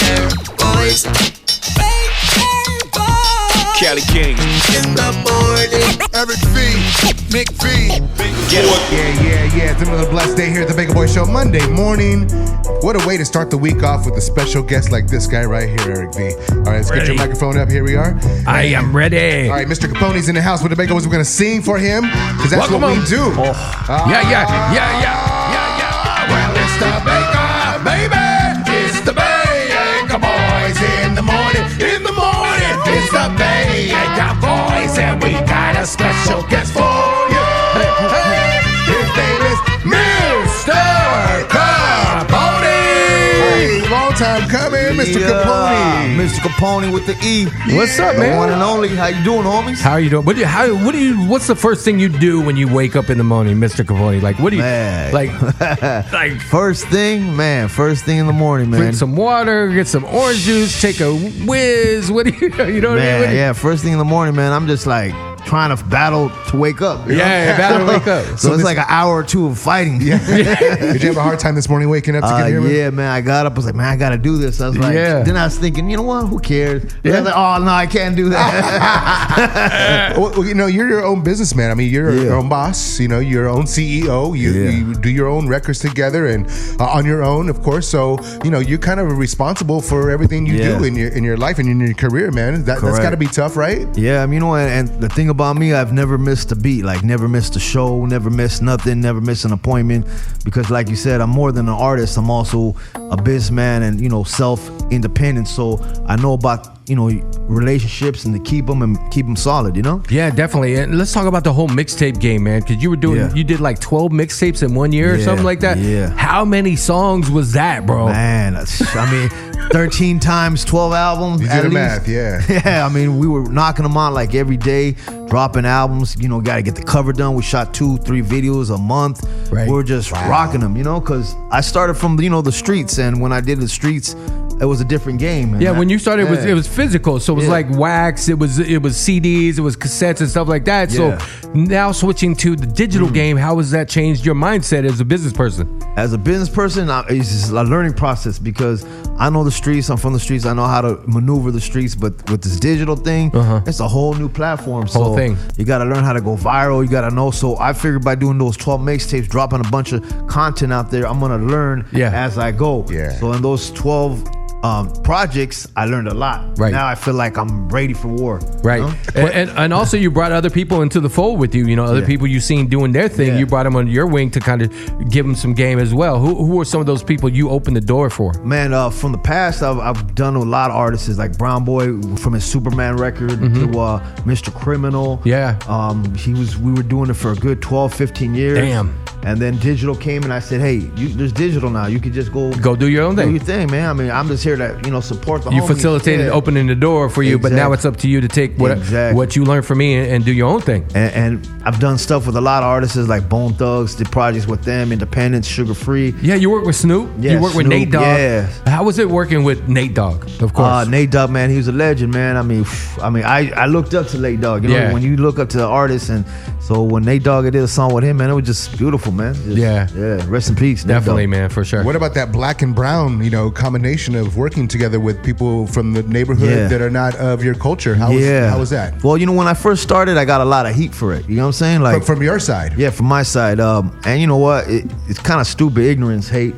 Boys. Cali King. In the morning. Eric V. Nick V. Yeah. It's another blessed day here at the Baka Boyz Show. Monday morning. What a way to start the week off with a special guest like this guy right here, Eric V. All right, let's get your microphone up. Here we are. I am ready. All right, Mr. Capone's in the house with the Baka Boyz. We're going to sing for him because that's Welcome what we on. do. Yeah. Well, it's the Baka, baby. It's the Baka Boyz in the morning. In the morning, it's the Baka Boyz, and we got a special guest for you. Hey, his name is Mr. Capone. Hey, long time coming, Mr. Capone. Mr. Capone with the E. What's up, The man? one and only. How you doing, homies? How are you doing? What's the first thing you do when you wake up in the morning, Mr. Capone? Like, what do you Man. like? First thing in the morning, man. Drink some water, get some orange juice, take a whiz. What do you know? What I mean? What do you- Yeah, first thing in the morning, man. I'm just like trying to battle to wake up. you know? Yeah, battle to wake up. So it's like an hour or two of fighting. Did you have a hard time this morning waking up to get here? man? Yeah, man. I got up. I was like, man, I got to do this. I was like, Yeah. then I was thinking, you know what? Who cares? Yeah. I was like, oh, no, I can't do that. Well, you're your own businessman. I mean, you're your own boss. You're your own CEO. You do your own records together and on your own, of course. So you're kind of responsible for everything you do in your life and in your career, man. That's got to be tough, right? Yeah, and the thing about me, I've never missed a beat, like never missed a show, never missed nothing, never missed an appointment, because like you said, I'm more than an artist. I'm also a businessman and self-independent, so I know about relationships and to keep them solid. Yeah, definitely. And let's talk about the whole mixtape game, man. Because you did like 12 mixtapes in 1 year or something like that. Yeah. How many songs was that, bro? Man, I mean, 13 times 12 albums. You at did the least. math, yeah. Yeah, I mean, we were knocking them out like every day, dropping albums. Got to get the cover done. We shot 2-3 videos a month. Right. We were just rocking them, because I started from the streets, and when I did the streets, it was a different game. Man. Yeah, when you started, it was physical. So it was like wax. It was CDs. It was cassettes and stuff like that. Yeah. So now switching to the digital game, how has that changed your mindset as a business person? As a business person, it's just a learning process because I know the streets. I'm from the streets. I know how to maneuver the streets. But with this digital thing, it's a whole new platform. So Whole thing. You got to learn how to go viral. You got to know. So I figured by doing those 12 mixtapes, dropping a bunch of content out there, I'm gonna learn as I go. Yeah. So in those 12 projects, I learned a lot. Right. Now I feel like I'm ready for war. Right. And also you brought other people into the fold with you. Other people you seen doing their thing. Yeah. You brought them under your wing to kind of give them some game as well. Who are some of those people you opened the door for? Man, from the past, I've done a lot of artists like Brown Boy from his Superman record to Mr. Criminal. Yeah. We were doing it for a good 12, 15 years. Damn. And then digital came and I said, hey, there's digital now. You could just go do your own do thing. your thing, man. I mean, I'm just here to, support the You homies. facilitated opening the door for you, but now it's up to you to take what you learned from me and do your own thing. And I've done stuff with a lot of artists like Bone Thugs, did projects with them, Independence, Sugar Free. Yeah, you work with Snoop. Yeah, you work with Snoop, Nate Dogg. yeah. How was it working with Nate Dogg? Of course. Nate Dogg, man, he was a legend, man. I mean, I looked up to Nate Dogg. When you look up to the artist, and so when Nate Dogg did a song with him, man, it was just beautiful, man. Yeah. Rest in peace, Nate Definitely, Dogg. man, for sure. What about that black and brown, combination of working together with people from the neighborhood that are not of your culture? How was that? Well, when I first started, I got a lot of heat for it. You know what I'm saying? Like From your side? Yeah, from my side. And you know what? It's kind of stupid ignorance, hate,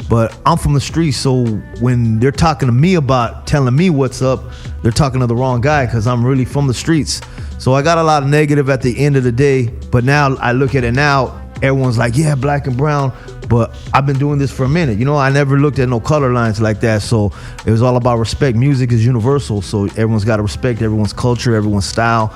But I'm from the streets, so when they're talking to me about telling me what's up, they're talking to the wrong guy because I'm really from the streets. So I got a lot of negative at the end of the day. But now I look at it now, everyone's like, yeah, black and brown. But I've been doing this for a minute. I never looked at no color lines like that. So it was all about respect. Music is universal. So everyone's got to respect everyone's culture, everyone's style.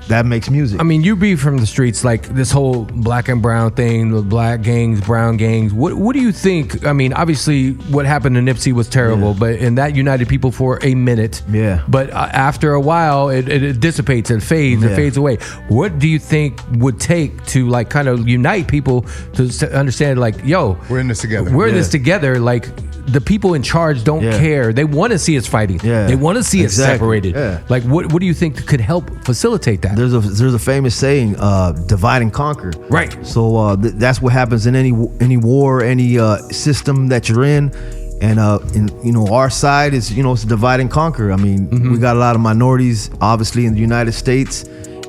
That makes music. I mean, you be from the streets, like this whole black and brown thing, the black gangs, brown gangs. What do you think? I mean, obviously what happened to Nipsey was terrible, and that united people for a minute. Yeah. But after a while, it dissipates, it fades away. What do you think would take to like kind of unite people to understand like, yo, we're in this together. We're in this together. Like the people in charge don't care. They want to see us fighting. Yeah. They want to see us separated. Yeah. Like what do you think could help facilitate that? There's a famous saying, divide and conquer. Right. So that's what happens in any war, any system that you're in. And our side is, it's divide and conquer. I mean, we got a lot of minorities, obviously, in the United States.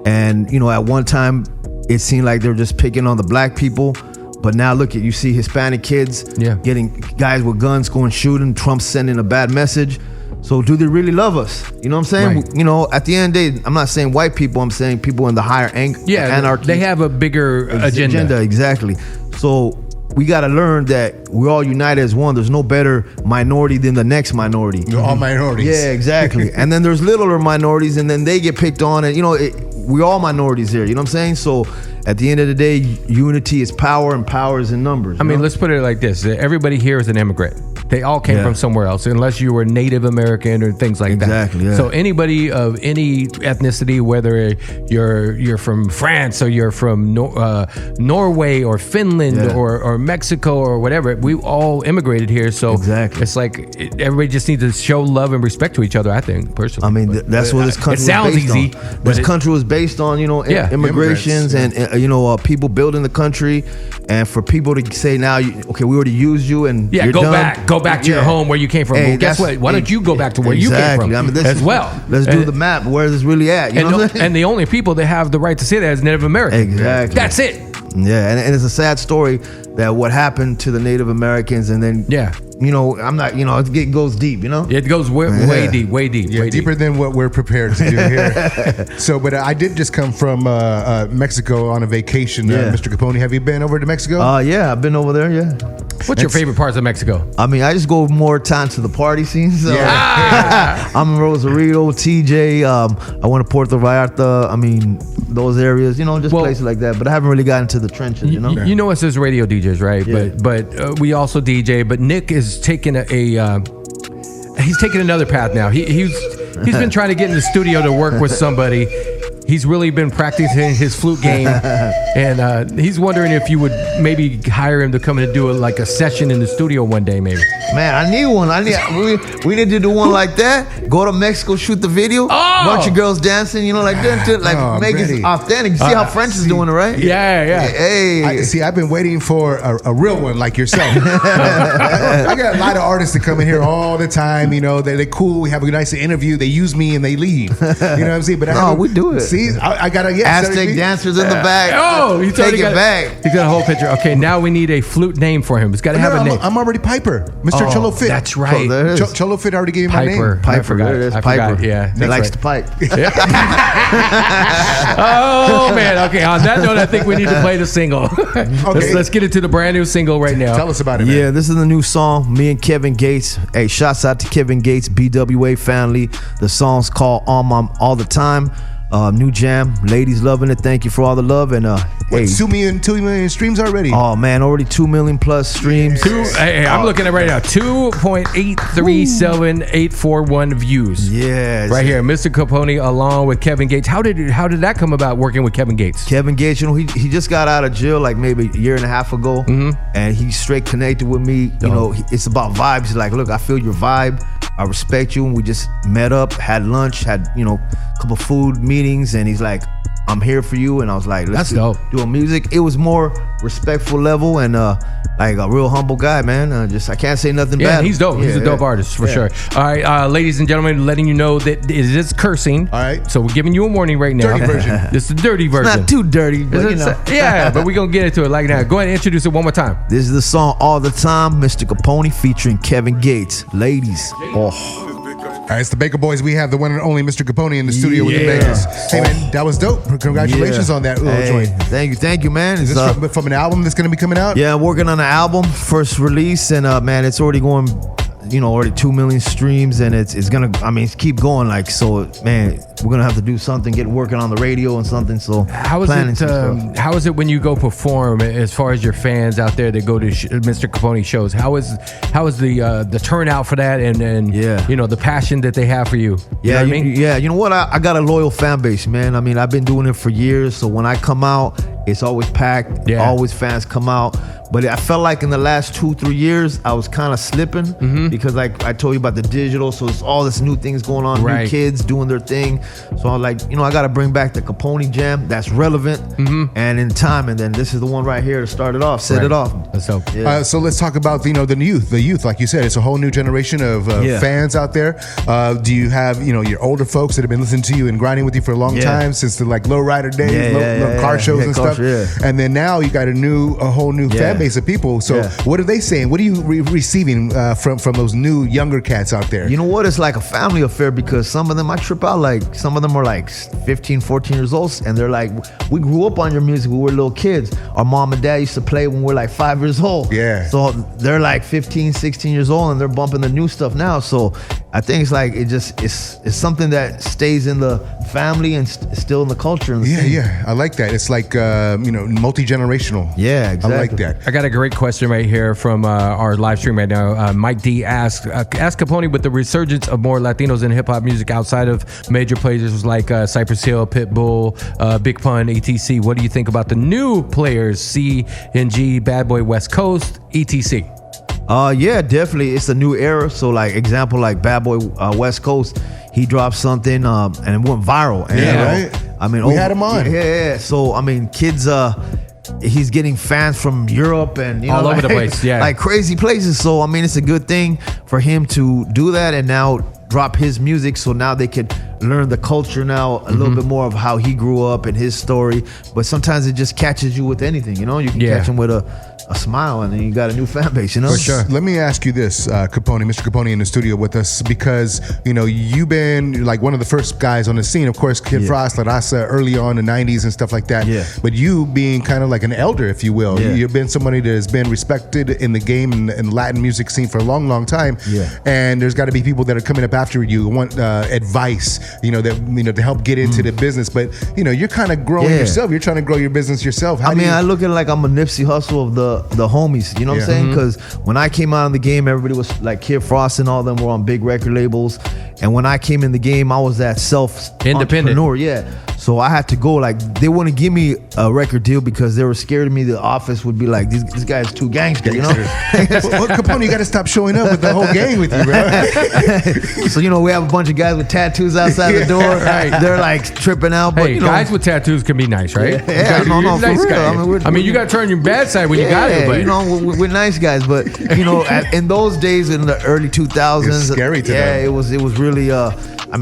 And, at one time, it seemed like they were just picking on the black people. But now you see Hispanic kids getting guys with guns going shooting. Trump's sending a bad message. So do they really love us? You know what I'm saying? Right. At the end of the day, I'm not saying white people. I'm saying people in the higher anarchy. They have a bigger agenda. Exactly. So we got to learn that we're all united as one. There's no better minority than the next minority. You're all minorities. Yeah, exactly. And then there's littler minorities, and then they get picked on. And, we're all minorities here. You know what I'm saying? So at the end of the day, unity is power, and power is in numbers. I mean, let's put it like this. Everybody here is an immigrant. They all came from somewhere else, unless you were Native American or things like that. Exactly. Yeah. So anybody of any ethnicity, whether you're from France or you're from Norway or Finland or Mexico or whatever, we all immigrated here. So it's like everybody just needs to show love and respect to each other. I think personally. I mean, that's what this country. It sounds easy. This country was based on immigrations and people building the country, and for people to say now, we already used you and you're done. Go back to your home where you came from. Well, guess what? Why don't you go back to where you came from as well? Let's do the map. Where is this really at? And the only people that have the right to say that is Native Americans. Exactly. That's it. Yeah, and it's a sad story that what happened to the Native Americans, and then I'm not, it goes deep, It goes way deep, way deeper than what we're prepared to do here. So, but I did just come from Mexico on a vacation. Mr. Capone, have you been over to Mexico? Yeah, I've been over there. Yeah. What's your favorite parts of Mexico? I mean, I just go more time to the party scene. So. I'm in Rosarito, TJ. I went to Puerto Vallarta. I mean, those areas, just places like that. But I haven't really gotten to the trenches, You know us as radio DJs, right? Yeah. But we also DJ. But Nick is taking he's taking another path now. He's been trying to get in the studio to work with somebody. He's really been practicing his flute game, and he's wondering if you would maybe hire him to come in and do a session in the studio one day, maybe. Man, I need one. We need to do one like that. Go to Mexico, shoot the video. Bunch of girls dancing, like that, make it authentic. You see how French is doing it, right? Yeah. Hey, I've been waiting for a real one like yourself. I got a lot of artists that come in here all the time. They're cool. We have a nice interview. They use me and they leave. You know what I'm saying? But we do it. See, I got Aztec dancers in the back. He's take it back. He's got a whole picture. Okay, now we need a flute name for him. He's got to have a name. I'm already Piper, Mr. Cholo Fit. That's right. Cholo Fit already gave me my name. Piper. I Piper. Yeah, he likes to pipe. Oh man. Okay. On that note, I think we need to play the single. Okay. Let's get into the brand new single right now. Tell us about it. Man. Yeah, this is the new song. Me and Kevin Gates. Hey, shouts out to Kevin Gates, BWA family. The song's called All the Time. New jam, ladies loving it. Thank you for all the love. And 2 million streams already. Oh man, already 2 million plus streams. I'm looking at right now 2.837841 views. Yeah, right here, Mr. Capone along with Kevin Gates. How did that come about? Working with Kevin Gates. Kevin Gates, he just got out of jail like maybe a year and a half ago, and he straight connected with me. It's about vibes. He's like, look, I feel your vibe. I respect you. And we just met up, had lunch, had a couple food meetings, and he's like, I'm here for you. And I was like, let's do music. It was more respectful level and like a real humble guy, man. I can't say nothing bad. Yeah, he's dope. He's a dope artist for sure. All right, ladies and gentlemen, letting you know that it is cursing. All right. So we're giving you a warning right now. Dirty version. This is the dirty version. It's not too dirty, but yeah, but we're going to get into it like now. Go ahead and introduce it one more time. This is the song All the Time, Mr. Capone featuring Kevin Gates. Ladies. All right, it's the Baka Boyz. We have the one and only Mr. Capone in the studio with the Bakers. Hey man, that was dope. Congratulations on that little joint. Thank you, man. Is this from an album that's going to be coming out? Yeah, I'm working on an album, first release, and man, it's already going, already 2 million streams, and it's gonna, keep going. Like, so, man, we're gonna have to do something, get working on the radio and something. So, how is it when you go perform? As far as your fans out there that go to Mr. Capone shows, how is the turnout for that, and the passion that they have for you? You know what I mean? Yeah, you know what? I got a loyal fan base, man. I've been doing it for years, so when I come out, It's always packed. Yeah. Always fans come out. But I felt like in the last 2-3 years, I was kind of slipping because, like I told you about the digital, so it's all this new things going on, Right. new kids doing their thing. So I was like, I got to bring back the Capone Jam that's relevant and in time. And then this is the one right here to start it off, set it off. Let's hope. Yeah. So let's talk about the youth. The youth, like you said, it's a whole new generation of fans out there. Do you have your older folks that have been listening to you and grinding with you for a long time since the like lowrider days, low car shows and stuff? And then now you got a whole new fan base of people. So what are they saying? What are you receiving from those new younger cats out there? You know what? It's like a family affair because some of them I trip out. Like some of them are like 15, 14 years old, and they're like, we grew up on your music when we were little kids. Our mom and dad used to play when we were like 5 years old. Yeah. So they're like 15, 16 years old, and they're bumping the new stuff now. So I think it's like it's something that stays in the family and still in the culture. And the scene. Yeah. I like that. It's like multi-generational. Yeah, exactly. I like that. I got a great question right here from our live stream right now. Mike D asks, ask Capone, with the resurgence of more Latinos in hip hop music outside of major players like Cypress Hill, Pitbull, Big Pun, etc. What do you think about the new players, C&G, Bad Boy West Coast, etc.? Yeah, definitely. It's a new era. So like example, like Bad Boy West Coast, he dropped something and it went viral. And, right. I mean, we had him on. Yeah. So I mean, kids, he's getting fans from Europe and all over the place. Yeah, like crazy places. So I mean, it's a good thing for him to do that and now drop his music. So now they could learn the culture now a little bit more of how he grew up and his story. But sometimes it just catches you with anything. You can catch him with a smile and then you got a new fan base. For sure. Let me ask you this, Capone, Mr. Capone in the studio with us, because you've been like one of the first guys on the scene. Of course, Kid Frost, La Raza, early on in the 90s and stuff like that. Yeah. But you being kind of like an elder, if you will. Yeah. You've been somebody that has been respected in the game and Latin music scene for a long, long time. Yeah. And there's got to be people that are coming up after you, want advice, to help get into the business. But you're kind of growing yourself. You're trying to grow your business yourself. I look at it like I'm a Nipsey Hussle of the homies. You know what I'm saying? Because when I came out in the game, everybody was like Kid Frost and all them were on big record labels. And when I came in the game, I was that independent entrepreneur. Yeah. So I had to go, like, they wouldn't give me a record deal because they were scared of me. The office would be like, this guy's too gangster, Well, Capone, you got to stop showing up with the whole gang with you, bro. So, we have a bunch of guys with tattoos outside the door. Right. They're like tripping out. But, Hey, guys with tattoos can be nice, right? Yeah, no, You're a for nice real. guy. You got to turn your bad side when you got it. But we're nice guys. But, in those days, in the early 2000s. It's scary to them. It was really,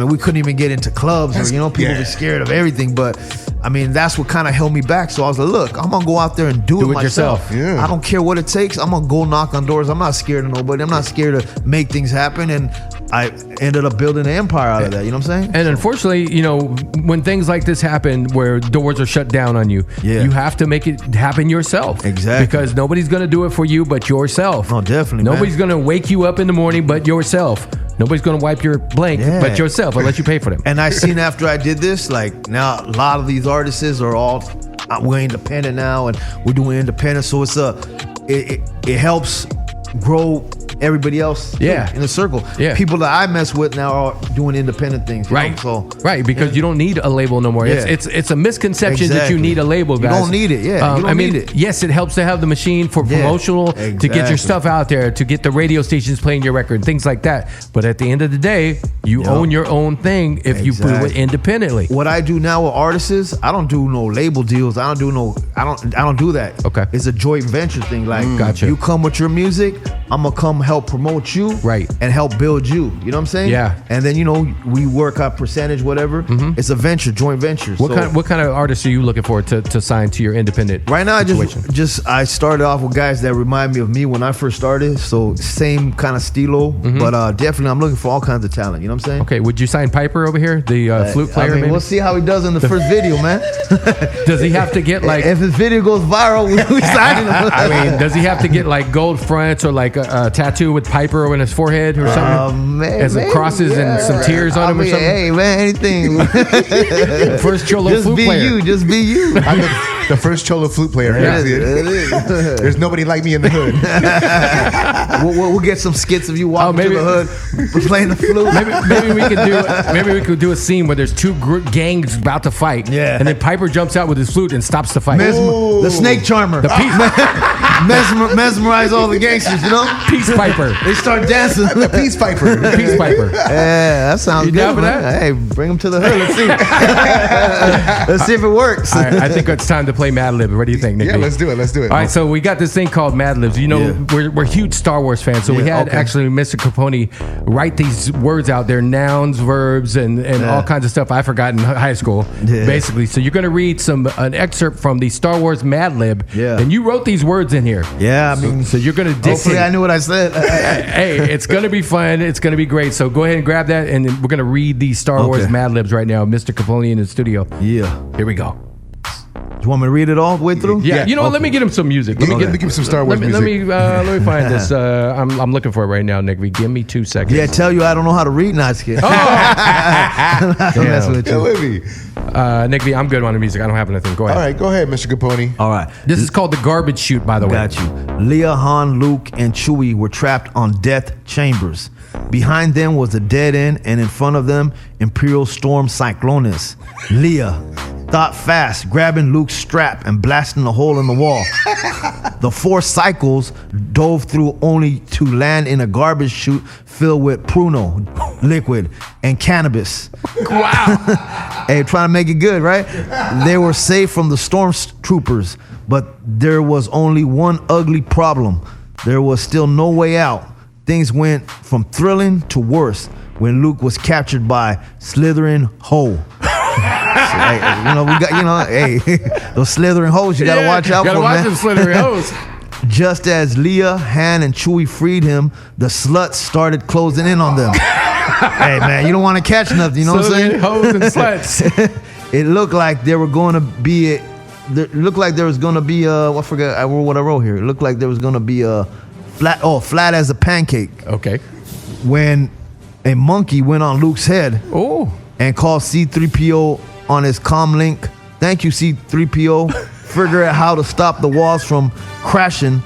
we couldn't even get into clubs. People were scared of everything. But, that's what kind of held me back. So I was like, look, I'm going to go out there and do it myself. Yeah. I don't care what it takes. I'm going to go knock on doors. I'm not scared of nobody. I'm not scared to make things happen. And I ended up building an empire out of that. You know what I'm saying? And unfortunately, when things like this happen where doors are shut down on you, you have to make it happen yourself. Exactly. Because nobody's going to do it for you but yourself. No, definitely, Nobody's going to wake you up in the morning but yourself. Nobody's going to wipe your blank but yourself unless you pay for them. And I seen after I did this, like now a lot of these artists are all, we're independent now and we're doing independent. So it helps grow everybody else in the circle. Yeah. People that I mess with now are doing independent things. Right. So because you don't need a label no more. Yeah. It's a misconception that you need a label, guys. You don't need it. Yeah. You don't need it. Yes, it helps to have the machine for promotional to get your stuff out there, to get the radio stations playing your record, things like that. But at the end of the day, you own your own thing if you do it independently. What I do now with artists is I don't do no label deals. I don't do that. Okay. It's a joint venture thing. Like gotcha. You come with your music, I'm gonna come help promote you, and help build you. You know what I'm saying? Yeah. And then we work out percentage, whatever. It's a venture, joint venture. What kind of artists are you looking for to sign to your independent? Right now, situation? I started off with guys that remind me of me when I first started. So same kind of stilo, but definitely I'm looking for all kinds of talent. You know what I'm saying? Okay. Would you sign Piper over here, the flute player? Maybe? We'll see how he does in the first video, man. Does he have to get like? If his video goes viral, we sign him. Does he have to get like gold fronts or like a tattoo with Piper on his forehead or something? As it crosses and some tears on him or something? Hey, man, anything. First Cholo flute player. Just be you. The first Cholo flute player. It is. There's nobody like me in the hood. We'll get some skits of you walking through the hood playing the flute. Maybe we could do a scene where there's two gangs about to fight. Yeah. And then Piper jumps out with his flute and stops the fight. The snake charmer. The peace, mesmerize all the gangsters, you know? peace Piper. They start dancing. The Peace Piper. Peace Piper. Yeah, that sounds You good. down for Man. that? Hey, bring them to the hood. Let's see. Let's see if it works. All right, I think it's time to play Mad Lib. What do you think, Nick? Yeah, let's do it. All right, so we got this thing called Mad Libs. You know, we're huge Star Wars fans, so we had actually Mr. Capone write these words out there, nouns, verbs, and all kinds of stuff I forgot in high school, basically. So you're going to read an excerpt from the Star Wars Mad Lib, and you wrote these words in here. Yeah, I mean, so you're going to dictate. hopefully I knew what I said. Hey, it's going to be fun. It's going to be great. So go ahead and grab that, and we're going to read these Star Wars Mad Libs right now. Mr. Capone in the studio. Yeah. Here we go. You want me to read it all the way through? Yeah. You know what? Let me get him some music. Let me give some Star Wars music. Let me find this. I'm looking for it right now, Nick. Give me 2 seconds. Yeah, tell you I don't know how to read. Not scared. Damn. Messing with you. with me. Nick V, I'm good on the music. I don't have anything. Go ahead. All right, go ahead, Mr. Capone. All right. This is called the garbage chute, by the way. Got you. Leia, Han, Luke, and Chewie were trapped on death chambers. Behind them was a dead end, and in front of them, Imperial Storm Cyclonus. Leia thought fast, grabbing Luke's strap and blasting a hole in the wall. The 4 cycles dove through only to land in a garbage chute filled with pruno liquid and cannabis. Wow. Hey, trying to make it good, right? They were safe from the stormtroopers, but there was only one ugly problem. There was still no way out. Things went from thrilling to worse when Luke was captured by slithering hoe. Hey, you know, those slithering hoes, you gotta watch out for, man. Gotta watch them slithering hoes. Just as Leia, Han, and Chewie freed him, the sluts started closing in on them. Hey, man, you don't want to catch nothing, you know what I'm saying? Hoes and sluts. It looked like there were going to be I forgot what I wrote here. It looked like there was going to be a flat as a pancake. Okay. When a monkey went on Luke's head and called C-3PO on his comm link. Thank you, C-3PO. Figure out how to stop the walls from crashing.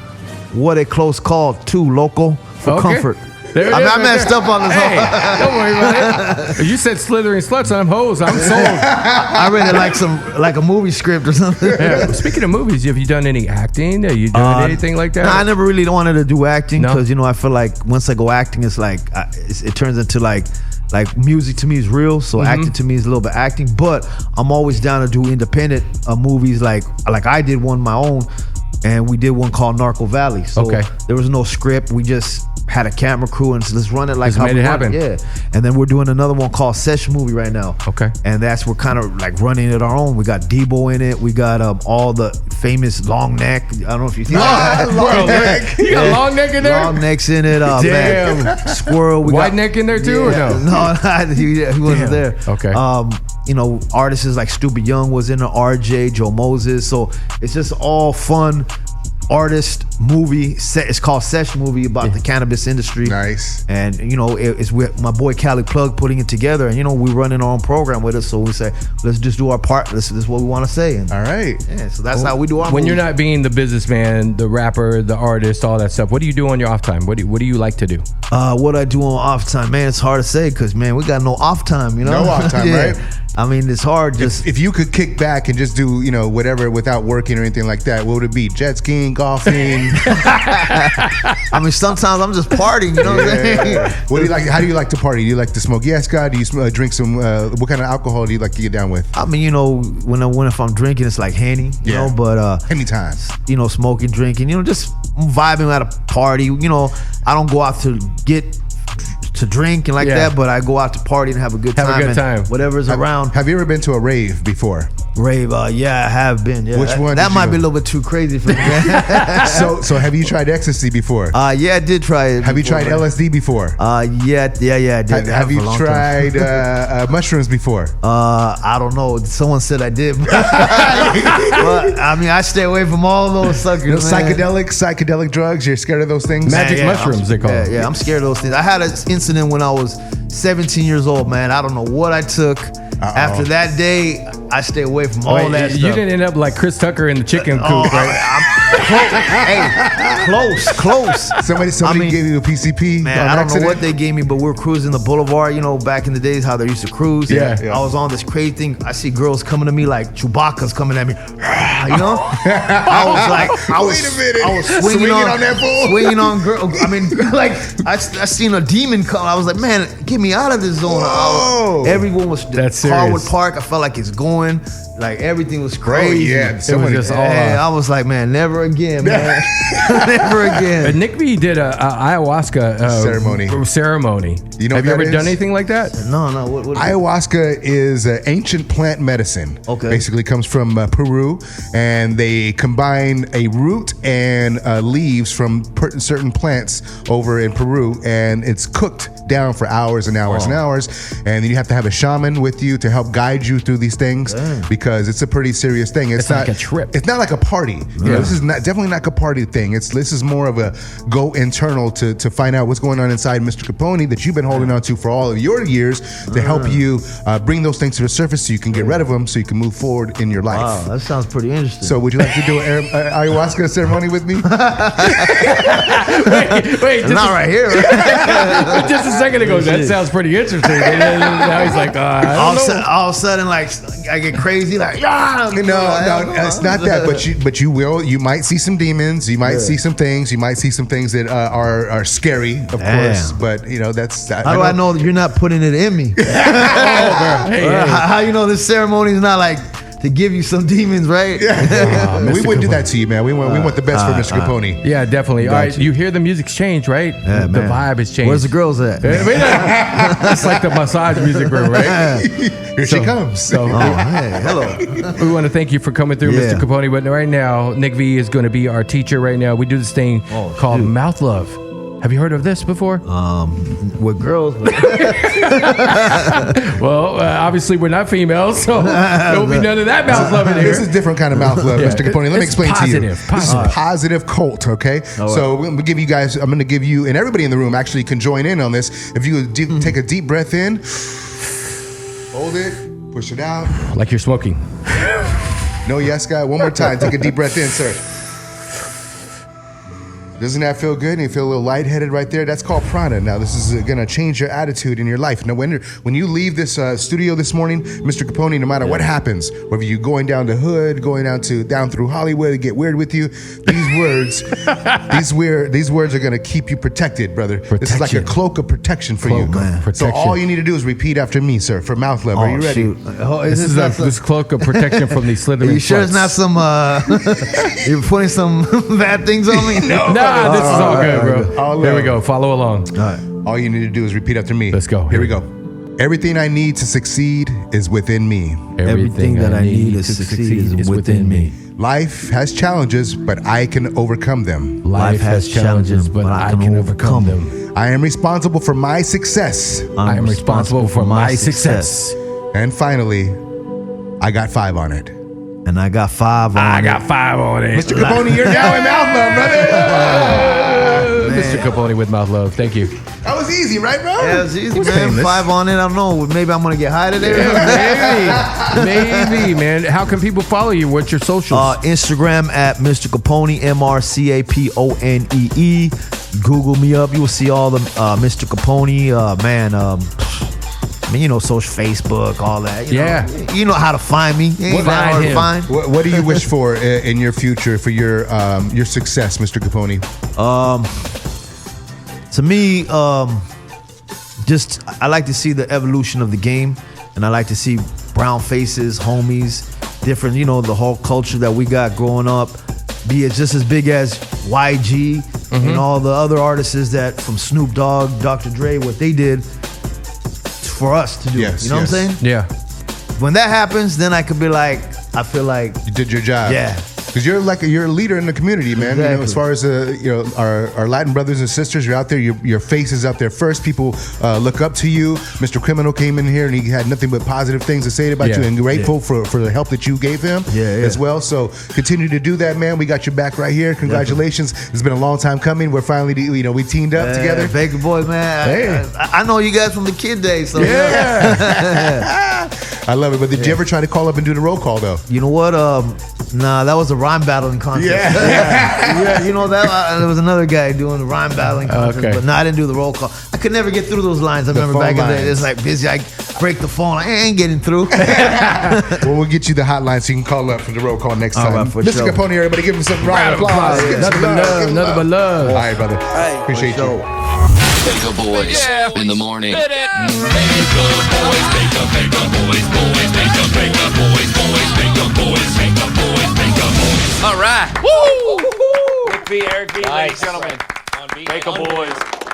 What a close call, too, local, for comfort. There it is, I messed up on this whole. Don't worry about it. You said slithering sluts. I'm hoes. I'm sold. I read it like a movie script or something. Yeah. Speaking of movies, have you done any acting? Are you doing anything like that? No, I never really wanted to do acting because I feel like once I go acting, it's like it turns into like music to me is real, so acting to me is a little bit acting. But I'm always down to do independent movies, like I did one my own, and we did one called Narco Valley. So there was no script. We just had a camera crew and let's run it like just how made we it happen. Yeah, and then we're doing another one called Session Movie right now. Okay, and we're kind of like running it our own. We got Debo in it. We got all the famous Long Neck. I don't know if you see that. Long Neck. You got Long Neck in there. Long Neck's in it. Damn. Man. Squirrel. We White Neck in there too, or no? No, he wasn't there. Okay. Artists like Stupid Young was in the RJ, Joe Moses. So it's just all fun. Artist movie set. It's called Session Movie about the cannabis industry. Nice. And it's with my boy Cali Plug putting it together, and we running our own program with us. So we say, let's just do our part. This is what we want to say. And, all right. Yeah. So that's how we do our. When movies. you're not being the businessman, the rapper, the artist, all that stuff, what do you do on your off time? What do you like to do? What I do on off time, man, it's hard to say because man, we got no off time. No off time, right? I mean, it's hard. Just if you could kick back and just do whatever without working or anything like that, what would it be? Jet skiing, golfing. I mean, sometimes I'm just partying. You know what I'm saying? What do you like? How do you like to party? Do you like to smoke? Yes, God. Do you drink some? What kind of alcohol do you like to get down with? I mean, if I'm drinking, it's like Henny. You know, but anytime. Smoking, drinking. Just vibing at a party. I don't go out to get to drink and like that, but I go out to party and have a good time. Have a good time. Whatever's around. Have you ever been to a rave before? Rave, yeah, I have been. Yeah. Which one? That might be a little bit too crazy for me. So have you tried ecstasy before? Yeah, I did try it. Have you tried LSD before? Yeah, I did. Have you tried mushrooms before? I don't know. Someone said I did. But I mean, I stay away from all those suckers. Psychedelic drugs. You're scared of those things? Magic mushrooms, they call them. Yeah, I'm scared of those things. I had an incident when I was 17 years old, man. I don't know what I took. After that day, I stay away from all that stuff. You didn't end up like Chris Tucker in the chicken coop, right? Close. Somebody gave you a PCP. Man, I don't know what they gave me, but we're cruising the boulevard. You know, back in the days how they used to cruise. Yeah. I was on this crazy thing. I see girls coming to me like Chewbacca's coming at me. You know, I was swinging on that bull, swinging on girl. I mean, like I seen a demon come. I was like, man, get me out of this zone. Everyone was. That's Harwood serious. Park. I felt like it's going. Like everything was crazy. Yeah, it was just all. I was like, man, never again, man, never again. Nick V did a ayahuasca ceremony. You know, have you ever done anything like that? No. What Ayahuasca is an ancient plant medicine. Okay. Basically comes from Peru, and they combine a root and leaves from certain plants over in Peru, and it's cooked down for hours and hours and hours, and then you have to have a shaman with you to help guide you through these things because it's a pretty serious thing. It's not like a trip. It's not like a party. You know, this is definitely not a party thing. This is more of a go internal to find out what's going on inside Mr. Capone that you've been holding on to for all of your years to help you bring those things to the surface so you can get rid of them so you can move forward in your life. Wow, that sounds pretty interesting. So would you like to do an ayahuasca ceremony with me? Wait, not right here. just a second ago, that sounds pretty interesting. And then now he's like, I don't know. All of a sudden, like I get crazy, like No, it's not that. But you will. You might see some demons. You might see some things. You might see some things that are scary, of course. But you know that's. How do I know that you're not putting it in me? How you know this ceremony is not like to give you some demons, right? We wouldn't do that to you, man. We want the best for Mr. Capone. Yeah, definitely. All right, you hear the music's changed, right? Yeah, the man. vibe has changed. Where's the girls at? It's like the massage music room, right? Here she comes. So, Hey, hello. we want to thank you for coming through, Mr. Capone. But right now, Nick V is going to be our teacher right now. We do this thing called Mouth Love. Have you heard of this before? With girls. Well, obviously we're not females, so there'll be none of that mouth love in here. This is a different kind of mouth love, Mr. Capone. Let me explain to you. Positive. This is a positive cult, okay? So I'm going to give you guys, I'm going to give you, and everybody in the room actually can join in on this. If you take a deep breath in, hold it, push it out. Like you're smoking. No, yes, guy. One more time. Take a deep breath in, sir. Doesn't that feel good? And you feel a little lightheaded right there? That's called prana. Now, this is going to change your attitude in your life. Now, when you leave this studio this morning, Mr. Capone, no matter what happens, whether you're going down the hood, going down through Hollywood, get weird with you, these words, these words are going to keep you protected, brother. This is like a cloak of protection for you. Man. So all you need to do is repeat after me, sir, for mouth love. Are you ready? This cloak of protection from these slithering. Are you sure it's not some? You're putting some bad things on me? No. This is all good, bro. All Here we go. Follow along. All right. All you need to do is repeat after me. Let's go. Here we go. Everything I need to succeed is within me. Everything that I need to succeed is within me. Life has challenges, but I can overcome them. Life has challenges, but I can overcome them. I am responsible for my success. I am responsible for my success. And finally, I got 5 on it. And I got 5 on it. I got 5 on it. Mr. Capone, you're down in mouth love, brother. Mr. Capone with mouth love. Thank you. That was easy, right, bro? Yeah, it's easy, Who's man. painless? 5 on it. I don't know. Maybe I'm gonna get high today. Maybe, man. How can people follow you? What's your socials? Instagram at Mr Capone, MrCaponee. Google me up. You will see all the Mr. Capone. I mean, you know, social Facebook, all that. You know how to find me. Ain't that hard to find. What do you wish for in your future for your success, Mr. Capone? To me, just I like to see the evolution of the game, and I like to see brown faces, homies, different. You know, the whole culture that we got growing up, be it just as big as YG and all the other artists that from Snoop Dogg, Dr. Dre, what they did. For us to do, you know what I'm saying? Yeah. When that happens, then I could be like, I feel like you did your job. Yeah. Because you're a leader in the community, man. Exactly. You know, as far as our Latin brothers and sisters, you're out there. Your face is out there first. People look up to you. Mr. Criminal came in here and he had nothing but positive things to say about you, and grateful for the help that you gave him as well. So continue to do that, man. We got your back right here. Congratulations. It's been a long time coming. We're finally, we teamed up together. Baka Boyz, man. I know you guys from the kid days. So yeah. I love it. But did you ever try to call up and do the roll call though? You know what? Nah, that was a rhyme battling contest. Yeah. You know that there was another guy doing the rhyme battling contest, Okay. but no, I didn't do the roll call. I could never get through those lines. I remember phone back in the lines. day, it's like busy. I break the phone. I ain't getting through. Well, we'll get you the hotline so you can call up for the roll call next All time. right, for Mr. sure. Capone, everybody give him some round of applause. Give him Nothing some but love. love. Give him Nothing but love. All right, brother. Appreciate you. Baka Boyz in the morning. All right. Woo! Rick V, Eric V, ladies and Nice. gentlemen. Baka Boyz.